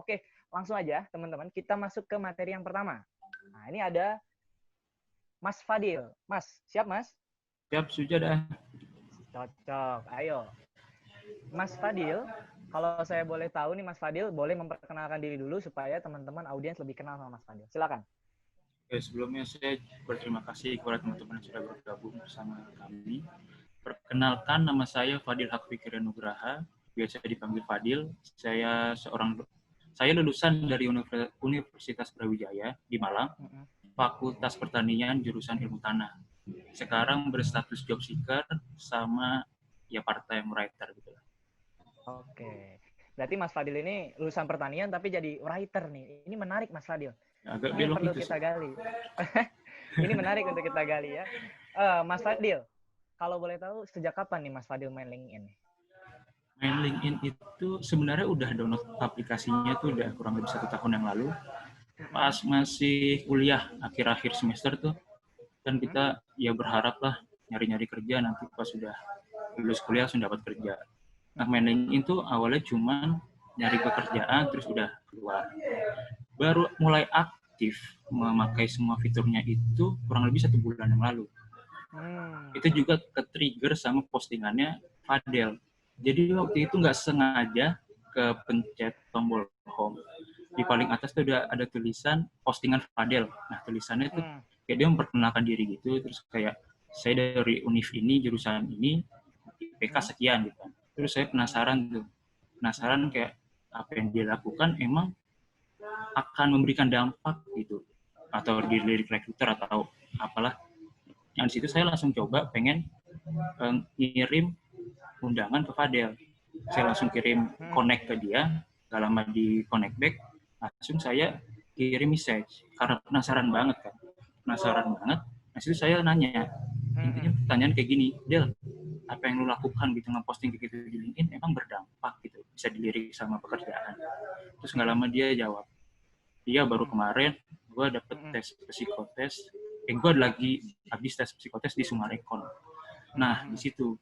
Oke, langsung aja teman-teman kita masuk ke materi yang pertama. Nah, ini ada Mas Fadil. Mas, siap Mas? Siap, sudah. Cocok, ayo. Mas Fadil, kalau saya boleh tahu nih Mas Fadil, boleh memperkenalkan diri dulu supaya teman-teman audiens lebih kenal sama Mas Fadil. Silakan. Oke, sebelumnya saya berterima kasih kepada teman-teman yang sudah bergabung bersama kami. Perkenalkan, nama saya Fadil Haq Fikri Nugraha, biasa dipanggil Fadil. Saya lulusan dari Universitas Brawijaya di Malang, Fakultas Pertanian jurusan Ilmu Tanah. Sekarang berstatus job seeker sama ya part-time writer gitu. Oke. Berarti Mas Fadil ini lulusan pertanian tapi jadi writer nih. Ini menarik Mas Fadil. Agak Ini belok perlu itu kita sih. gali. Ini menarik untuk kita gali ya. Mas Fadil, kalau boleh tahu sejak kapan nih Mas Fadil main LinkedIn? Main LinkedIn itu sebenarnya udah download aplikasinya tuh udah kurang lebih 1 tahun yang lalu. Pas masih kuliah akhir-akhir semester tuh kan kita ya berharap lah nyari-nyari kerja nanti pas sudah lulus kuliah sudah dapat kerja. Nah, main LinkedIn tuh awalnya cuman nyari pekerjaan terus udah keluar. Baru mulai aktif memakai semua fiturnya itu kurang lebih 1 bulan yang lalu. Itu juga ke-trigger sama postingannya Fadel. Jadi waktu itu nggak sengaja ke pencet tombol home. Di paling atas tuh ada tulisan postingan Fadel. Nah, tulisannya tuh kayak dia memperkenalkan diri gitu, terus kayak saya dari univ ini, jurusan ini, IPK sekian gitu. Terus saya penasaran kayak apa yang dia lakukan emang akan memberikan dampak gitu, atau di lirik recruiter atau apalah. Yang di situ saya langsung coba pengen ngirim undangan ke Fadel. Saya langsung kirim connect ke dia, gak lama di connect back, langsung saya kirim message karena penasaran banget. Nah, situ saya nanya, intinya pertanyaan kayak gini, Del, apa yang lu lakukan gitu ngeposting gitu di LinkedIn emang berdampak gitu, bisa dilirik sama pekerjaan. Terus gak lama dia jawab, iya baru kemarin gue dapet tes psikotes, gue lagi habis tes psikotes di Sumarekon. Nah, di situ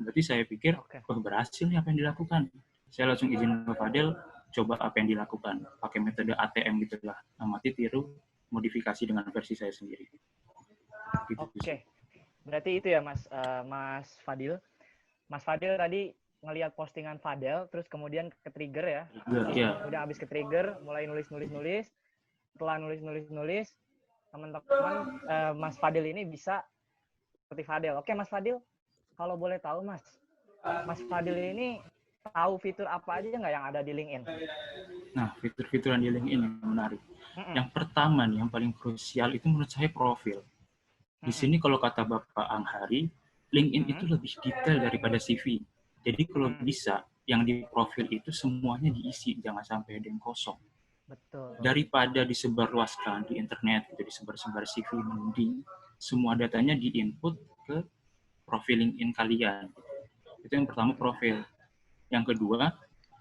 berarti saya pikir, berhasil nih apa yang dilakukan. Saya langsung izin ke Fadel, coba apa yang dilakukan. Pakai metode ATM gitulah. Amati, tiru, modifikasi dengan versi saya sendiri. Gitu. Oke. Berarti itu ya Mas Fadil. Mas Fadil tadi ngelihat postingan Fadel, terus kemudian ke-trigger ya. Iya. Udah habis ke-trigger, mulai nulis. Setelah nulis, teman-teman Mas Fadil ini bisa seperti Fadel. Oke Mas Fadil, kalau boleh tahu Mas Fadil ini tahu fitur apa aja nggak yang ada di LinkedIn? Nah, fitur-fitur yang di LinkedIn yang menarik. Yang pertama nih, yang paling krusial itu menurut saya profil. Di sini kalau kata Bapak Anghari, LinkedIn itu lebih detail daripada CV. Jadi kalau bisa, yang di profil itu semuanya diisi, jangan sampai ada yang kosong. Betul. Daripada disebarluaskan di internet, gitu, disebar-sebar CV, mending semua datanya diinput ke profil LinkedIn kalian. Itu yang pertama, profil. Yang kedua,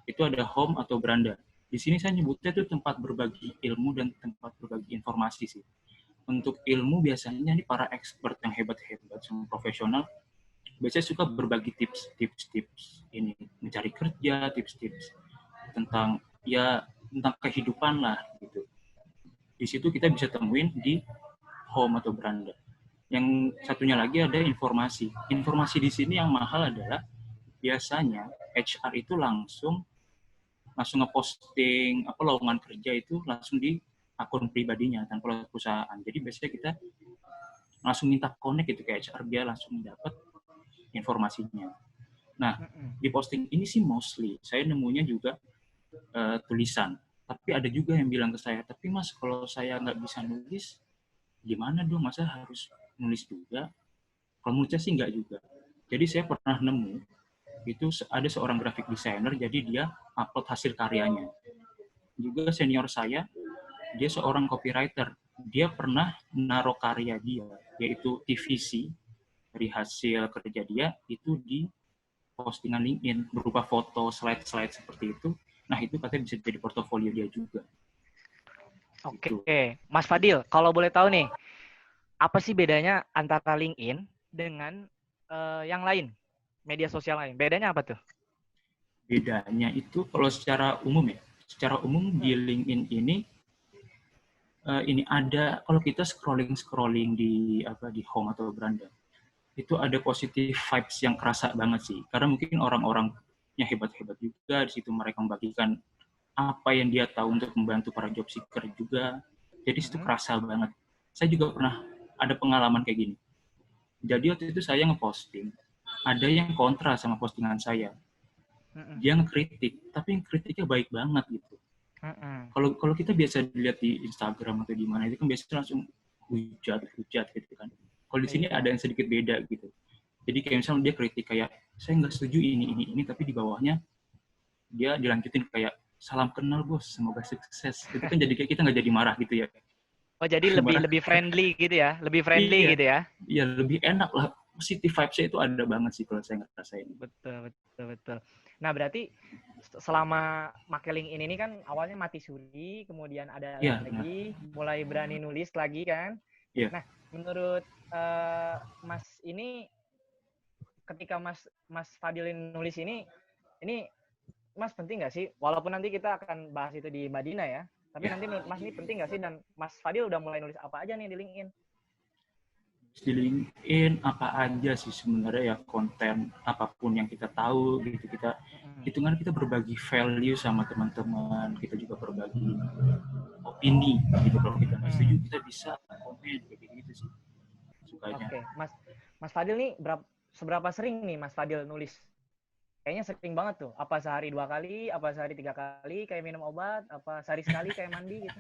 itu ada home atau beranda. Di sini saya nyebutnya itu tempat berbagi ilmu dan tempat berbagi informasi sih. Untuk ilmu biasanya nih para expert yang hebat-hebat, yang profesional, biasanya suka berbagi tips-tips ini, mencari kerja, tips-tips tentang kehidupan lah gitu. Di situ kita bisa temuin di home atau beranda. Yang satunya lagi ada informasi. Informasi di sini yang mahal adalah biasanya HR itu langsung ngeposting lowongan kerja itu langsung di akun pribadinya tanpa perusahaan. Jadi biasanya kita langsung minta connect gitu ke HR biar langsung dapat informasinya. Nah, di posting ini sih mostly saya nemunya juga tulisan. Tapi ada juga yang bilang ke saya, tapi Mas kalau saya nggak bisa nulis, gimana dong? Masa harus nulis juga? Kalau menurut saya sih nggak juga. Jadi saya pernah nemu, itu ada seorang graphic designer, jadi dia upload hasil karyanya. Juga senior saya, dia seorang copywriter. Dia pernah naruh karya dia, yaitu TVC, dari hasil kerja dia, itu di postingan LinkedIn, berupa foto, slide-slide seperti itu. Nah, itu katanya bisa jadi portofolio dia juga. Oke, gitu. Mas Fadil, kalau boleh tahu nih, apa sih bedanya antara LinkedIn dengan yang lain, media sosial lain? Bedanya apa tuh? Bedanya itu kalau secara umum ya, secara umum di LinkedIn ini ada, kalau kita scrolling di home atau beranda, itu ada positif vibes yang kerasa banget sih. Karena mungkin orang-orangnya hebat-hebat juga di situ, mereka membagikan apa yang dia tahu untuk membantu para job seeker juga. Jadi itu kerasa banget. Saya juga pernah ada pengalaman kayak gini. Jadi waktu itu saya ngeposting, ada yang kontra sama postingan saya. Dia ngekritik, tapi kritiknya baik banget gitu. Kalau kita biasa dilihat di Instagram atau di mana, itu kan biasanya langsung hujat gitu kan. Kalau di sini ada yang sedikit beda gitu. Jadi kayak misalnya dia kritik kayak, saya nggak setuju ini, tapi di bawahnya dia dilanjutin kayak, salam kenal bos, semoga sukses. Itu kan jadi kayak kita nggak jadi marah gitu ya. Oh, jadi lebih friendly gitu ya, lebih friendly iya, gitu ya. Iya, lebih enak lah. Positive vibes-nya itu ada banget sih kalau saya ngerasain. Betul. Nah, berarti selama make LinkedIn ini kan awalnya mati suri, kemudian ada lagi, mulai berani nulis lagi kan. Iya. Nah, menurut Mas ini, ketika Mas Fadilin nulis ini Mas penting nggak sih? Walaupun nanti kita akan bahas itu di Madinah ya, tapi nanti menurut Mas ini penting nggak sih? Dan Mas Fadil udah mulai nulis apa aja nih di LinkedIn? Di LinkedIn apa aja sih sebenarnya ya, konten apapun yang kita tahu gitu, kita hitungan kita berbagi value sama teman-teman, kita juga berbagi opini gitu. Kalau kita nggak setuju kita bisa komen kayak gitu sih sukanya. Oke, Mas Fadil nih seberapa sering nih Mas Fadil nulis? Kayaknya sering banget tuh. Apa sehari 2 kali, apa sehari 3 kali kayak minum obat, apa sehari sekali kayak mandi gitu?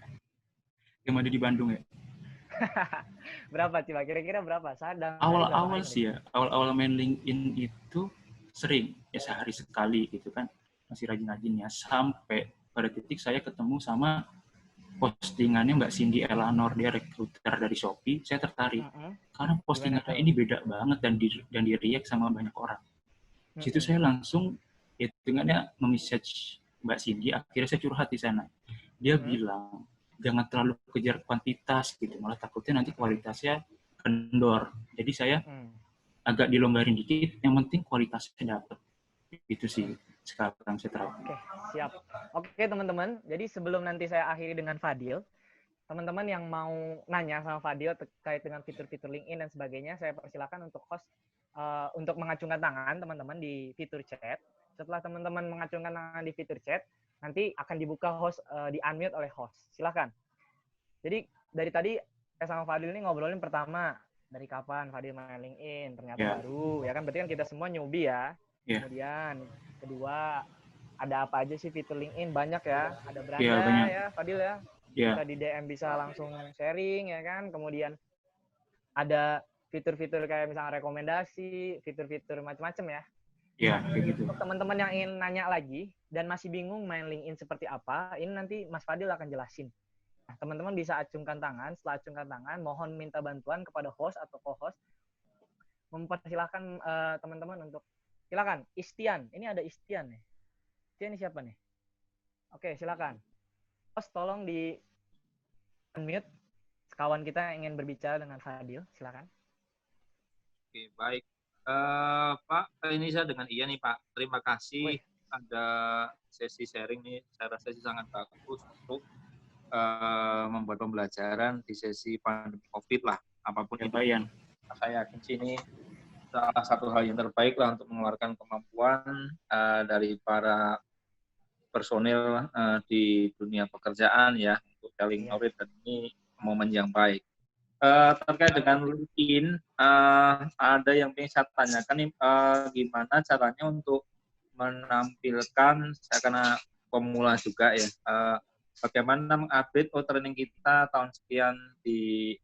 Yang ada di Bandung ya. Berapa coba? Kira-kira berapa? Awal-awal sih ya, awal-awal main LinkedIn itu sering ya, sehari sekali gitu kan, masih rajin-rajinnya, sampai pada titik saya ketemu sama postingannya Mbak Cindy Elanor, dia recruiter dari Shopee. Saya tertarik karena postingannya ini beda banget dan di react sama banyak orang. Di situ saya langsung hitungannya nge-message Mbak Cindy, akhirnya saya curhat di sana. Dia bilang jangan terlalu kejar kuantitas gitu, malah takutnya nanti kualitasnya kendor. Jadi saya agak dilonggarin dikit, yang penting kualitasnya dapat. Itu sih sekarang saya terapkan. Oke, siap. Oke teman-teman, jadi sebelum nanti saya akhiri dengan Fadil, teman-teman yang mau nanya sama Fadil terkait dengan fitur-fitur LinkedIn dan sebagainya, saya persilakan untuk host untuk mengacungkan tangan teman-teman di fitur chat. Setelah teman-teman mengacungkan tangan di fitur chat, nanti akan dibuka host, di-unmute oleh host. Silakan. Jadi dari tadi saya sama Fadil ini ngobrolin pertama, dari kapan Fadil main LinkedIn, ternyata baru, ya kan? Berarti kan kita semua newbie ya. Kemudian kedua, ada apa aja sih fitur LinkedIn? Banyak ya. Ada beranda ya, Fadil ya. Bisa di DM, bisa langsung sharing ya kan. Kemudian ada fitur-fitur kayak misalnya rekomendasi, fitur-fitur macam-macam ya. Iya, kayak gitu. Untuk teman-teman yang ingin nanya lagi dan masih bingung main LinkedIn seperti apa, ini nanti Mas Fadil akan jelasin. Nah, teman-teman bisa acungkan tangan. Setelah acungkan tangan, mohon minta bantuan kepada host atau co-host. Mempersilahkan teman-teman untuk silakan. Istian, ini ada Istian nih. Istian ini siapa nih? Oke, silakan. Host tolong di unmute. Kawan kita yang ingin berbicara dengan Fadil, silakan. Oke, baik. Pak, ini saya dengan Ian nih Pak. Terima kasih ada sesi sharing nih. Saya rasa sih sangat bagus untuk membuat pembelajaran di sesi pandemi COVID lah. Apapun ya, itu. Ian. Saya yakin sini salah satu hal yang terbaik lah untuk mengeluarkan kemampuan dari para personil di dunia pekerjaan ya, untuk sharing knowledge, dan ini momen yang baik. Terkait dengan LinkedIn, ada yang ingin saya tanyakan nih, gimana caranya untuk menampilkan, saya kena pemula juga ya, bagaimana mengupdate training kita tahun sekian di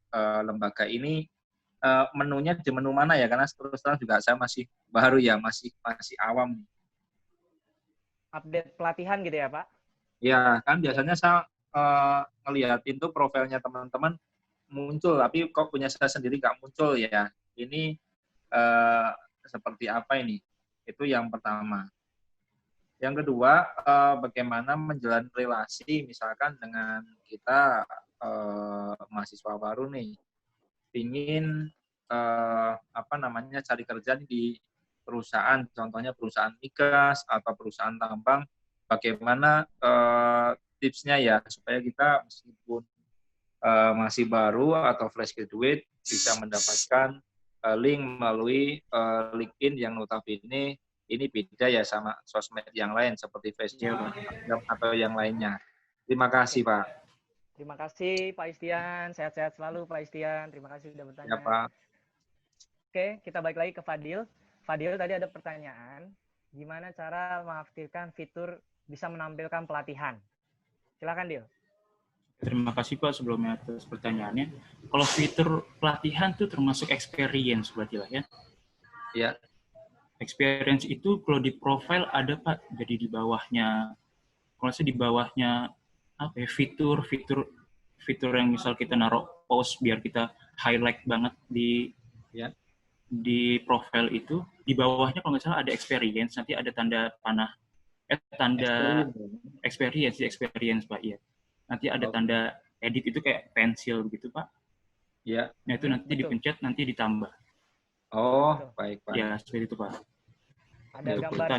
lembaga ini, menunya di menu mana ya, karena terus terang juga saya masih baru ya, masih awam. Update pelatihan gitu ya Pak? Ya, kan biasanya saya ngeliatin tuh profilnya teman-teman muncul, tapi kok punya saya sendiri nggak muncul ya. Ini seperti apa ini? Itu yang pertama. Yang kedua, bagaimana menjalin relasi misalkan dengan kita mahasiswa baru nih, ingin cari kerja di perusahaan, contohnya perusahaan migas atau perusahaan tambang, bagaimana tipsnya ya supaya kita meskipun masih baru atau fresh graduate bisa mendapatkan link melalui LinkedIn yang notabene ini beda ya sama sosmed yang lain seperti Facebook atau yang lainnya. Terima kasih Pak. Terima kasih Pak Istian. Sehat-sehat selalu Pak Istian. Terima kasih sudah bertanya. Ya Pak. Oke, kita balik lagi ke Fadil. Fadil tadi ada pertanyaan, gimana cara mengaktifkan fitur bisa menampilkan pelatihan? Silakan Dil. Terima kasih Pak sebelumnya atas pertanyaannya. Kalau fitur pelatihan tuh termasuk experience berarti lah ya? Ya. Experience itu kalau di profile ada Pak, jadi di bawahnya, kalau saya di bawahnya apa ya, fitur yang misal kita naruh post biar kita highlight banget di profile itu, di bawahnya kalau nggak salah ada experience, nanti ada tanda panah, tanda experience Pak, iya. Nanti ada tanda edit itu kayak pensil gitu Pak. Iya. Nah itu nanti dipencet, nanti ditambah. Oh, baik. Ya, seperti itu Pak. Ada gambar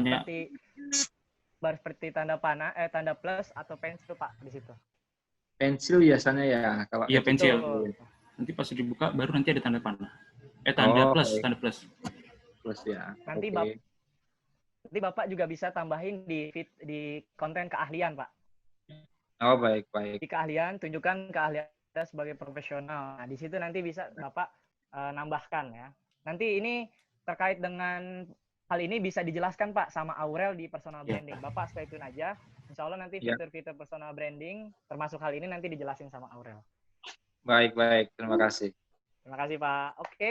seperti tanda panah, tanda plus atau pensil Pak di situ. Pensil biasanya ya kalau. Iya pensil. Nanti pas dibuka baru nanti ada tanda panah. Tanda plus. Plus ya. Nanti Bapak juga bisa tambahin di konten keahlian Pak. Oh baik. Di keahlian, tunjukkan keahlian Anda sebagai profesional. Nah, di situ nanti bisa Bapak nambahkan ya. Nanti ini terkait dengan hal ini bisa dijelaskan Pak sama Aurel di personal branding. Bapak stay tune aja. Insya Allah nanti fitur-fitur personal branding termasuk hal ini nanti dijelasin sama Aurel. Baik. Terima kasih. Terima kasih Pak. Oke,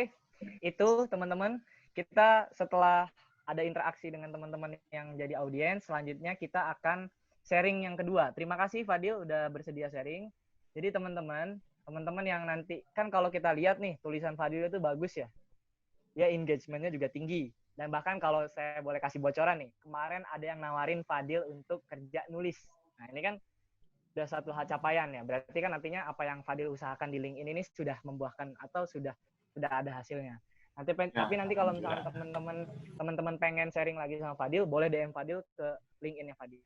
itu teman-teman. Kita setelah ada interaksi dengan teman-teman yang jadi audiens, selanjutnya kita akan sharing yang kedua. Terima kasih Fadil udah bersedia sharing. Jadi teman-teman yang nanti, kan kalau kita lihat nih, tulisan Fadil itu bagus ya. Ya engagement-nya juga tinggi. Dan bahkan kalau saya boleh kasih bocoran nih, kemarin ada yang nawarin Fadil untuk kerja nulis. Nah ini kan sudah satu hal capaian ya. Berarti kan artinya apa yang Fadil usahakan di LinkedIn ini sudah membuahkan atau sudah ada hasilnya. Tapi nanti kalau misalnya teman-teman pengen sharing lagi sama Fadil, boleh DM Fadil ke LinkedIn-nya Fadil.